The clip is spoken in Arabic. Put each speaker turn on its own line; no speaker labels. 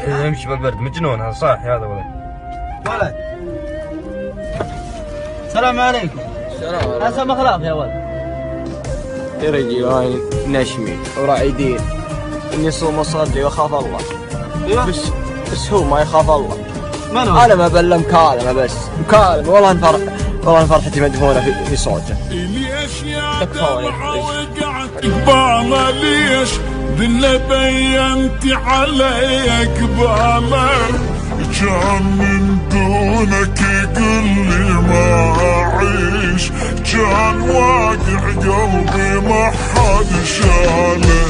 يمشي بالبرد مجنون هذا صاحي هذا ولد.
السلام عليكم.
السلام.
هسه مخلاف يا ولد.
يا رجل هاي نشمي وراعدين اني يصوم وصلي واخاف الله.
ايوه
بس هو ما يخاف الله.
من هو؟
انا ما بلا مكالمه بس مكالمه والله والله فرحتي مدفونه في صوته.
ليش يا دمعة وقعت قبالة ليش بالله بينتي علي قبالة كان من دونك يقول لي ما أعيش كان واقع قلبي ما حد شاله.